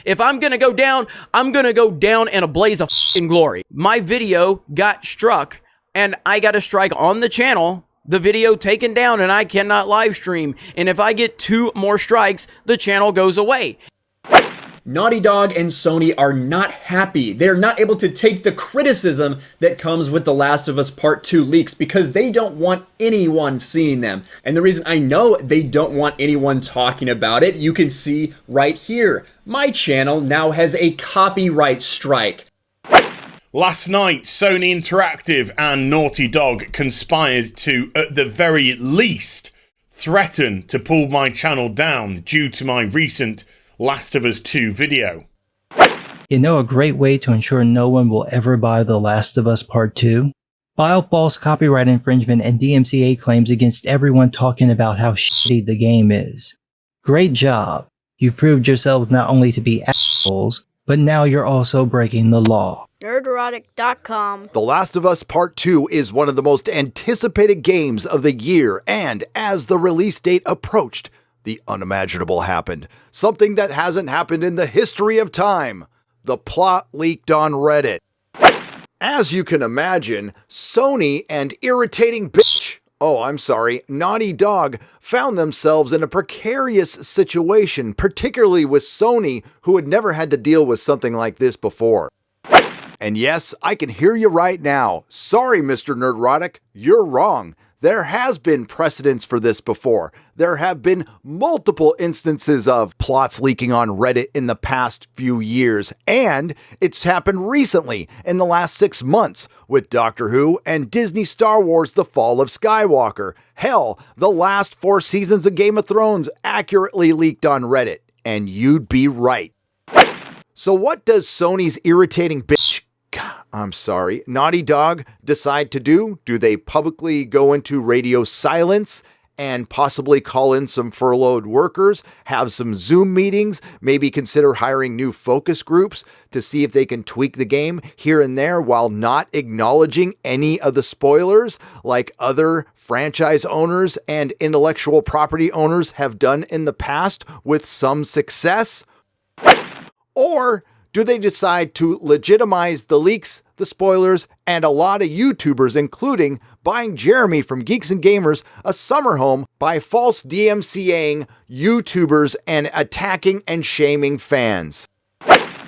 If I'm gonna go down, I'm gonna go down in a blaze of f***ing glory. My video got struck, and I got a strike on the channel. The video taken down, and I cannot live stream. And if I get 2 more strikes, the channel goes away. Naughty Dog and Sony are not happy. They're not able to take the criticism that comes with The Last of Us Part 2 leaks because they don't want anyone seeing them. And the reason I know they don't want anyone talking about it, you can see right here. My channel now has a copyright strike. Last night, Sony Interactive and Naughty Dog conspired to, at the very least, threaten to pull my channel down due to my recent Last of Us 2 video. You know a great way to ensure no one will ever buy The Last of Us Part 2? File false copyright infringement and DMCA claims against everyone talking about how shitty the game is. Great job. You've proved yourselves not only to be assholes, but now you're also breaking the law. Nerderotic.com. The Last of Us Part 2 is one of the most anticipated games of the year, and as the release date approached, the unimaginable happened. Something that hasn't happened in the history of time. The plot leaked on Reddit. As you can imagine, Sony and irritating Naughty Dog found themselves in a precarious situation, particularly with Sony, who had never had to deal with something like this before. And yes, I can hear you right now. Sorry, Mr. Nerdrotic, you're wrong. There has been precedents for this before. There have been multiple instances of plots leaking on Reddit in the past few years, and it's happened recently in the last 6 months with Doctor Who and Disney Star Wars The Fall of Skywalker. Hell, the last 4 seasons of Game of Thrones accurately leaked on Reddit, and you'd be right. So what does Sony's irritating Naughty Dog decide to do? Do they publicly go into radio silence and possibly call in some furloughed workers, have some Zoom meetings, maybe consider hiring new focus groups to see if they can tweak the game here and there while not acknowledging any of the spoilers like other franchise owners and intellectual property owners have done in the past with some success? Or do they decide to legitimize the leaks, the spoilers, and a lot of YouTubers, including buying Jeremy from Geeks and Gamers a summer home by false DMCAing YouTubers and attacking and shaming fans?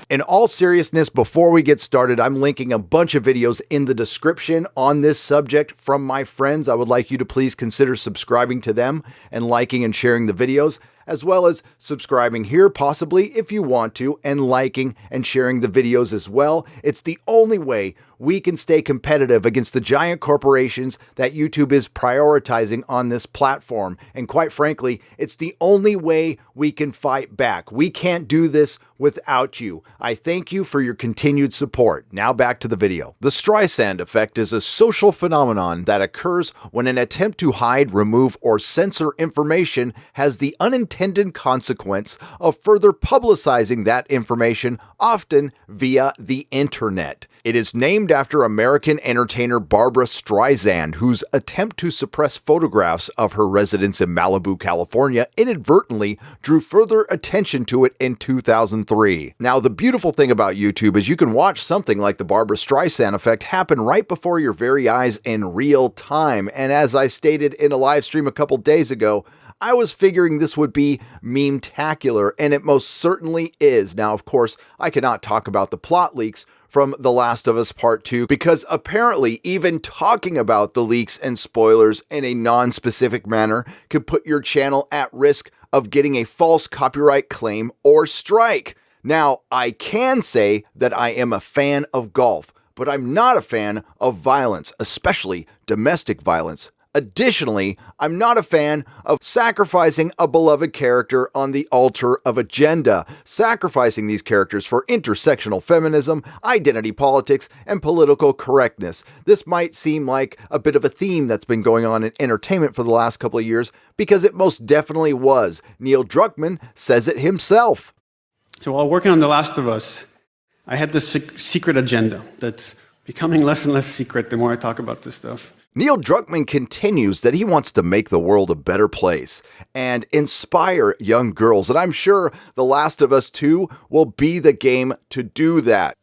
In all seriousness, before we get started, I'm linking a bunch of videos in the description on this subject from my friends. I would like you to please consider subscribing to them and liking and sharing the videos, as well as subscribing here possibly if you want to, and liking and sharing the videos as well. It's the only way we can stay competitive against the giant corporations that YouTube is prioritizing on this platform. And quite frankly, it's the only way we can fight back. We can't do this without you. I thank you for your continued support. Now back to the video. The Streisand effect is a social phenomenon that occurs when an attempt to hide, remove, or censor information has the unintended consequence of further publicizing that information, often via the internet. It is named after American entertainer Barbra Streisand, whose attempt to suppress photographs of her residence in Malibu, California, inadvertently drew further attention to it in 2003. Now, the beautiful thing about YouTube is you can watch something like the Barbra Streisand effect happen right before your very eyes in real time. And as I stated in a live stream a couple days ago, I was figuring this would be meme-tacular, and it most certainly is. Now, of course, I cannot talk about the plot leaks from The Last of Us Part 2 because apparently even talking about the leaks and spoilers in a non-specific manner could put your channel at risk of getting a false copyright claim or strike. Now, I can say that I am a fan of golf, but I'm not a fan of violence, especially domestic violence. Additionally, I'm not a fan of sacrificing a beloved character on the altar of agenda, sacrificing these characters for intersectional feminism, identity politics, and political correctness. This might seem like a bit of a theme that's been going on in entertainment for the last couple of years, because it most definitely was. Neil Druckmann says it himself. So while working on The Last of Us, I had this secret agenda that's becoming less and less secret the more I talk about this stuff. Neil Druckmann continues that he wants to make the world a better place and inspire young girls, and I'm sure The Last of Us 2 will be the game to do that.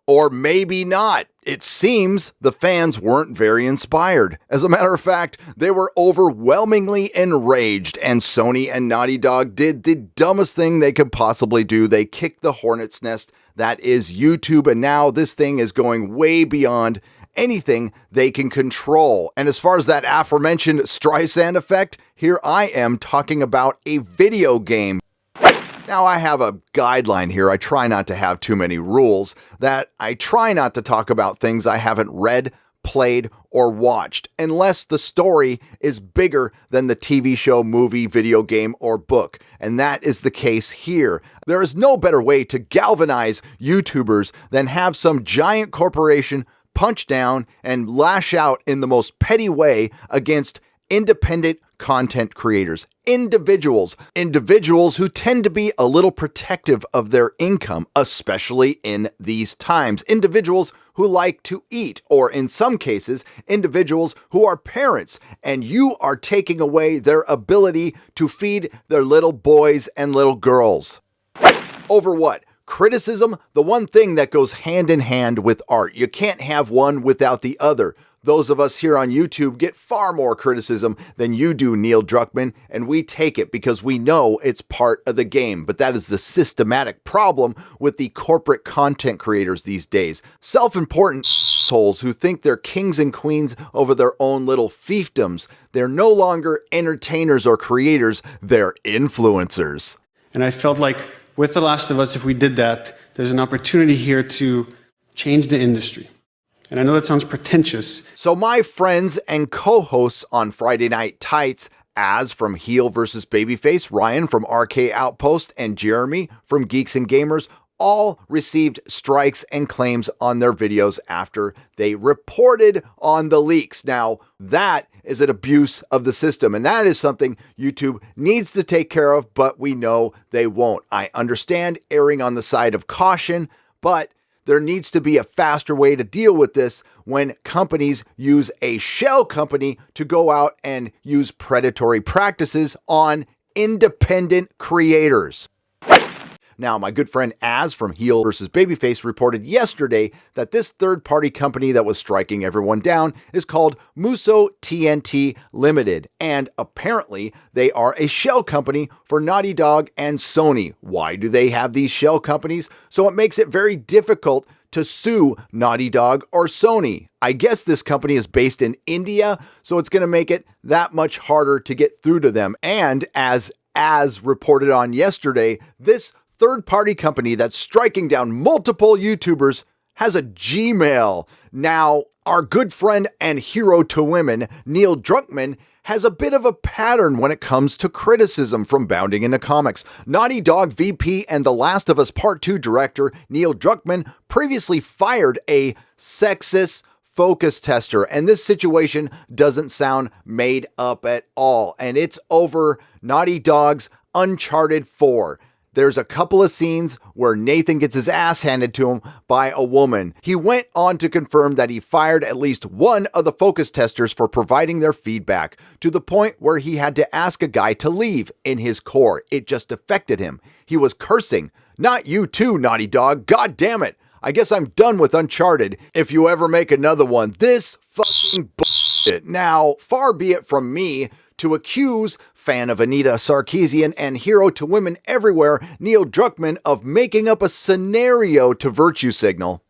Or maybe not. It seems the fans weren't very inspired. As a matter of fact, they were overwhelmingly enraged, and Sony and Naughty Dog did the dumbest thing they could possibly do. They kicked the hornet's nest that is YouTube, and now this thing is going way beyond anything they can control. And as far as that aforementioned Streisand effect, here I am talking about a video game. Now, I have a guideline here. I try not to have too many rules, that I try not to talk about things I haven't read, played, or watched, unless the story is bigger than the TV show, movie, video game, or book. And that is the case here. There is no better way to galvanize YouTubers than have some giant corporation punch down and lash out in the most petty way against independent content creators, individuals who tend to be a little protective of their income, especially in these times, individuals who like to eat, or in some cases, individuals who are parents, and you are taking away their ability to feed their little boys and little girls. Over what? Criticism, the one thing that goes hand in hand with art. You can't have one without the other. Those of us here on YouTube get far more criticism than you do, Neil Druckmann, and we take it because we know it's part of the game. But that is the systematic problem with the corporate content creators these days. Self-important souls who think they're kings and queens over their own little fiefdoms. They're no longer entertainers or creators, they're influencers. And I felt like with The Last of Us, if we did that, there's an opportunity here to change the industry. And I know that sounds pretentious. So my friends and co-hosts on Friday Night Tights, Az from Heel vs. Babyface, Ryan from RK Outpost, and Jeremy from Geeks and Gamers all received strikes and claims on their videos after they reported on the leaks. Now, that is an abuse of the system, and that is something YouTube needs to take care of, but we know they won't. I understand erring on the side of caution, but there needs to be a faster way to deal with this when companies use a shell company to go out and use predatory practices on independent creators. Now, my good friend Az from Heel vs. Babyface reported yesterday that this third-party company that was striking everyone down is called Muso TNT Limited, and apparently they are a shell company for Naughty Dog and Sony. Why do they have these shell companies? So it makes it very difficult to sue Naughty Dog or Sony. I guess this company is based in India, so it's going to make it that much harder to get through to them. And as reported on yesterday, this third-party company that's striking down multiple YouTubers has a Gmail. Now, our good friend and hero to women, Neil Druckmann, has a bit of a pattern when it comes to criticism from Bounding into Comics. Naughty Dog VP and The Last of Us Part 2 director Neil Druckmann previously fired a sexist focus tester, and this situation doesn't sound made up at all, and it's over Naughty Dog's Uncharted 4. There's a couple of scenes where Nathan gets his ass handed to him by a woman. He went on to confirm that he fired at least one of the focus testers for providing their feedback, to the point where he had to ask a guy to leave in his core. It just affected him. He was cursing. "Not you too, Naughty Dog. God damn it. I guess I'm done with Uncharted. If you ever make another one, this fucking bullshit." Now, far be it from me to accuse fan of Anita Sarkeesian and hero to women everywhere, Neil Druckmann, of making up a scenario to virtue signal.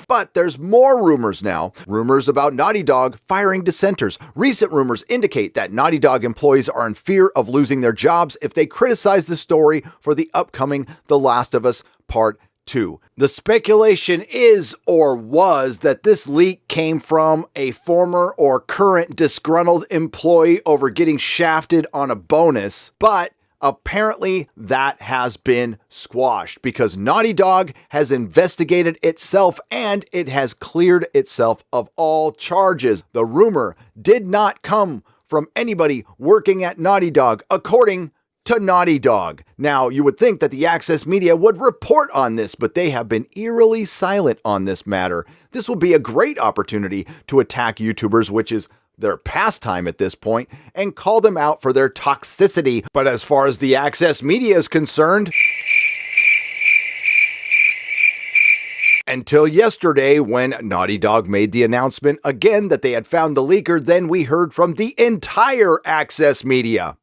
But there's more rumors now. Rumors about Naughty Dog firing dissenters. Recent rumors indicate that Naughty Dog employees are in fear of losing their jobs if they criticize the story for the upcoming The Last of Us Part 2. The speculation is, or was, that this leak came from a former or current disgruntled employee over getting shafted on a bonus, but apparently that has been squashed because Naughty Dog has investigated itself and it has cleared itself of all charges. The rumor did not come from anybody working at Naughty Dog, according to Naughty Dog. Now, you would think that the Access Media would report on this, but they have been eerily silent on this matter. This will be a great opportunity to attack YouTubers, which is their pastime at this point, and call them out for their toxicity. But as far as the Access Media is concerned, until yesterday, when Naughty Dog made the announcement again that they had found the leaker, then we heard from the entire Access Media.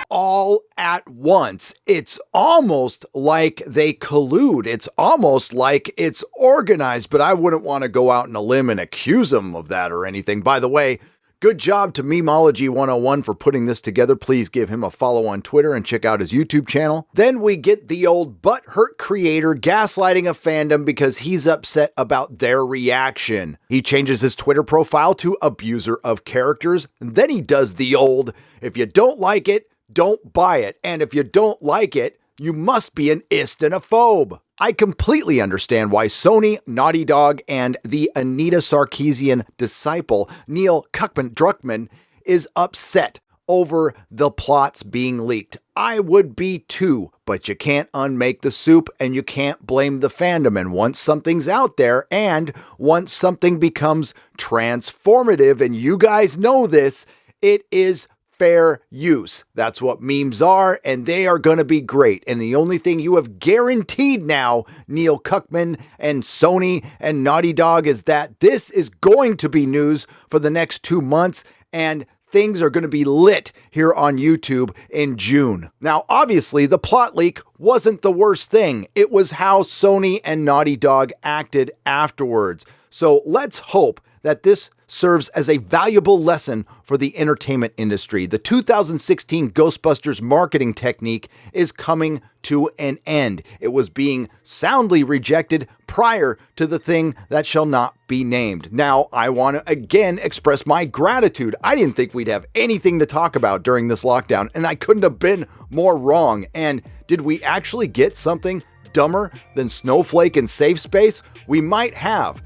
All at once. It's almost like they collude. It's almost like it's organized, but I wouldn't want to go out on a limb and accuse them of that or anything. By the way, good job to Memology 101 for putting this together. Please give him a follow on Twitter and check out his YouTube channel. Then we get the old butthurt creator gaslighting a fandom because he's upset about their reaction. He changes his Twitter profile to abuser of characters. And then he does the old, if you don't like it, don't buy it. And if you don't like it, you must be an ist and a phobe. I completely understand why Sony, Naughty Dog, and the Anita Sarkeesian disciple, Neil Druckmann, is upset over the plots being leaked. I would be too, but you can't unmake the soup and you can't blame the fandom. And once something's out there and once something becomes transformative, and you guys know this, it is fair use. That's what memes are, and they are going to be great. And the only thing you have guaranteed now, Neil Druckmann and Sony and Naughty Dog, is that this is going to be news for the next 2 months, and things are going to be lit here on YouTube in June. Now, obviously, the plot leak wasn't the worst thing. It was how Sony and Naughty Dog acted afterwards. So let's hope that this serves as a valuable lesson for the entertainment industry. The 2016 Ghostbusters marketing technique is coming to an end. It was being soundly rejected prior to the thing that shall not be named. Now, I want to again express my gratitude. I didn't think we'd have anything to talk about during this lockdown, and I couldn't have been more wrong. And did we actually get something dumber than Snowflake and Safe Space? We might have.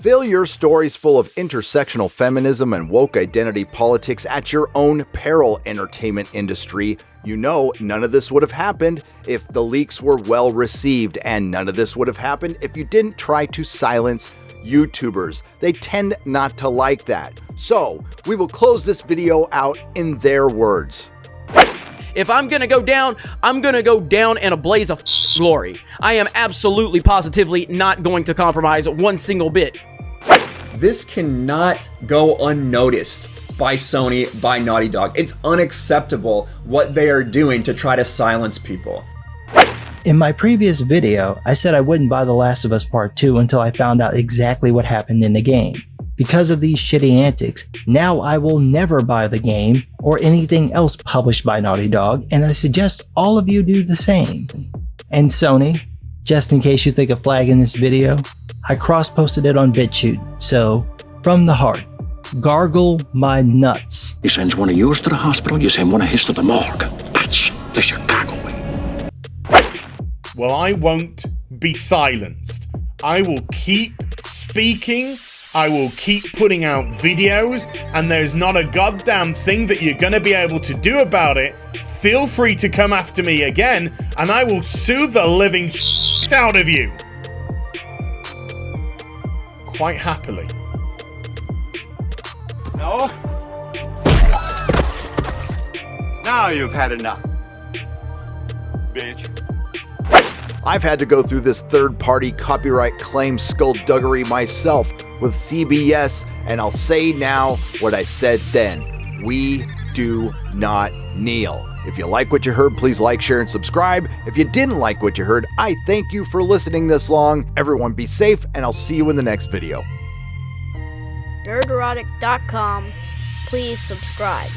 Fill your stories full of intersectional feminism and woke identity politics at your own peril, entertainment industry. You know, none of this would have happened if the leaks were well received, and none of this would have happened if you didn't try to silence YouTubers. They tend not to like that. So, we will close this video out in their words. If I'm gonna go down, I'm gonna go down in a blaze of glory. I am absolutely positively not going to compromise one single bit. This cannot go unnoticed by Sony, by Naughty Dog. It's unacceptable what they are doing to try to silence people. In my previous video, I said I wouldn't buy The Last of Us Part 2 until I found out exactly what happened in the game. Because of these shitty antics, now I will never buy the game or anything else published by Naughty Dog, and I suggest all of you do the same. And Sony, just in case you think of flagging this video, I cross-posted it on BitChute, so, from the heart, gargle my nuts. You send one of yours to the hospital, you send one of his to the morgue. That's the Chicago way. Well, I won't be silenced. I will keep speaking, I will keep putting out videos, and there's not a goddamn thing that you're gonna be able to do about it. Feel free to come after me again, and I will sue the living shit out of you. Quite happily. No? Now you've had enough, bitch. I've had to go through this third-party copyright claim skullduggery myself with CBS, and I'll say now what I said then. We do not kneel. If you like what you heard, please like, share, and subscribe. If you didn't like what you heard, I thank you for listening this long. Everyone be safe, and I'll see you in the next video. Nerderotic.com. Please subscribe.